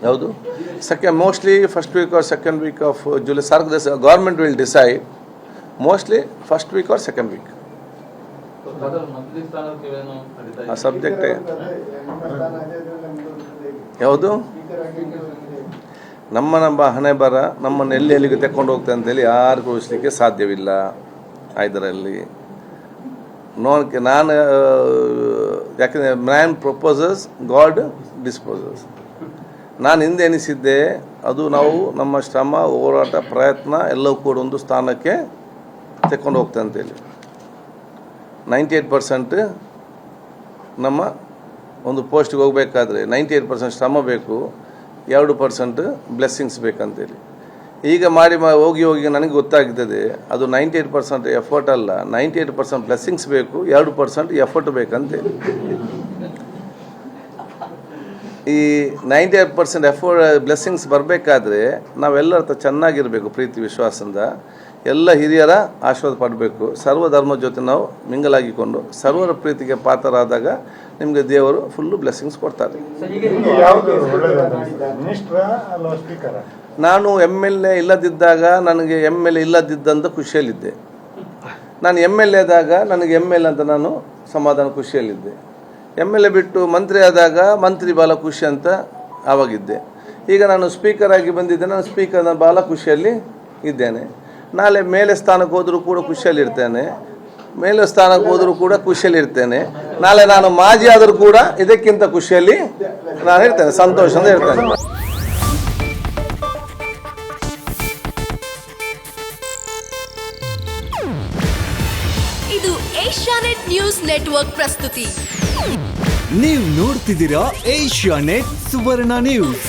ಯಾವುದು mostly first week or second week of July. Government will decide mostly first week or second week. ಆ subject ಯಾವುದು ನಮ್ಮ ಹಣೆ ಬರ ನಮ್ಮನ್ನು ಎಲ್ಲಿಗೆ ತೆಕ್ಕೊಂಡು ಹೋಗ್ತದೆ ಅಂತೇಳಿ ಯಾರು ಊಹಿಸ್ಲಿಕ್ಕೆ ಸಾಧ್ಯವಿಲ್ಲ. ಇದರಲ್ಲಿ ನಾನು ಯಾಕೆಂದರೆ ಮ್ಯಾನ್ ಪ್ರಪೋಸಸ್ ಗಾಡ್ ಡಿಸ್ಪೋಸಸ್. ನಾನು ಹಿಂದೆ ಎನಿಸಿದ್ದೆ ಅದು ನಾವು ನಮ್ಮ ಶ್ರಮ ಹೋರಾಟ ಪ್ರಯತ್ನ ಎಲ್ಲವೂ ಕೂಡ ಒಂದು ಸ್ಥಾನಕ್ಕೆ ತೆಕ್ಕೊಂಡು ಹೋಗ್ತದೆ ಅಂತೇಳಿ. 98% ನಮ್ಮ ಒಂದು ಪೋಸ್ಟ್ಗೆ ಹೋಗಬೇಕಾದ್ರೆ 98% ಶ್ರಮ ಬೇಕು, 2% ಬ್ಲೆಸ್ಸಿಂಗ್ಸ್ ಬೇಕಂತೇಳಿ. ಈಗ ಹೋಗಿ ನನಗೆ ಗೊತ್ತಾಗ್ತದೆ ಅದು 98% ಎಫರ್ಟ್ ಅಲ್ಲ, 98% ಬ್ಲೆಸ್ಸಿಂಗ್ಸ್ ಬೇಕು, 2% ಎಫರ್ಟ್ ಬೇಕಂತೇಳಿ. ಈ 98% ಎಫರ್ಟ್ ಬ್ಲೆಸ್ಸಿಂಗ್ಸ್ ಬರಬೇಕಾದ್ರೆ ನಾವೆಲ್ಲರ ಚೆನ್ನಾಗಿರಬೇಕು, ಪ್ರೀತಿ ವಿಶ್ವಾಸದಿಂದ ಎಲ್ಲ ಹಿರಿಯರ ಆಶೀರ್ವಾದ ಪಡಬೇಕು, ಸರ್ವಧರ್ಮ ಜೊತೆ ನಾವು ಮಿಂಗಲಾಗಿಕೊಂಡು ಸರ್ವರ ಪ್ರೀತಿಗೆ ಪಾತ್ರರಾದಾಗ ನಿಮಗೆ ದೇವರು ಫುಲ್ಲು ಬ್ಲೆಸ್ಸಿಂಗ್ಸ್ ಕೊಡ್ತಾರೆ. ನಾನು MLA ಇಲ್ಲದಿದ್ದಾಗ ನನಗೆ MLA ಇಲ್ಲದಿದ್ದಂತ ಖುಷಿಯಲ್ಲಿದ್ದೆ. ನಾನು MLA ಆದಾಗ ನನಗೆ MLA ಅಂತ ನಾನು ಸಮಾಧಾನ ಖುಷಿಯಲ್ಲಿದ್ದೆ. MLA ಬಿಟ್ಟು ಮಂತ್ರಿ ಆದಾಗ ಮಂತ್ರಿ ಭಾಳ ಖುಷಿ ಅಂತ ಆವಾಗಿದ್ದೆ. ಈಗ ನಾನು ಸ್ಪೀಕರ್ ಆಗಿ ಬಂದಿದ್ದೆ, ನಾನು ಸ್ಪೀಕರ್ ಭಾಳ ಖುಷಿಯಲ್ಲಿ ಇದ್ದೇನೆ. ನಾಳೆ ಮೇಲೆ ಸ್ಥಾನಕ್ಕೆ ಹೋದರೂ ಕೂಡ ಖುಷಿಯಲ್ಲಿರ್ತೇನೆ, ಮೇಲೆ ಸ್ಥಾನಕ್ಕೆ ಹೋದರೂ ಕೂಡ ಖುಷಿಯಲ್ಲಿರ್ತೇನೆ. ನಾಳೆ ನಾನು ಮಾಜಿ ಆದರೂ ಕೂಡ ಇದಕ್ಕಿಂತ ಖುಷಿಯಲ್ಲಿ ನಾನು ಇರ್ತೇನೆ, ಸಂತೋಷದಿಂದ ಇರ್ತೇನೆ. ಇದು ಏಷ್ಯಾನೆಟ್ ನ್ಯೂಸ್ ನೆಟ್ವರ್ಕ್ ಪ್ರಸ್ತುತಿ. ನೀವು ನೋಡ್ತಿದ್ದೀರಾ ಏಷ್ಯಾನೆಟ್ ಸುವರ್ಣ ನ್ಯೂಸ್.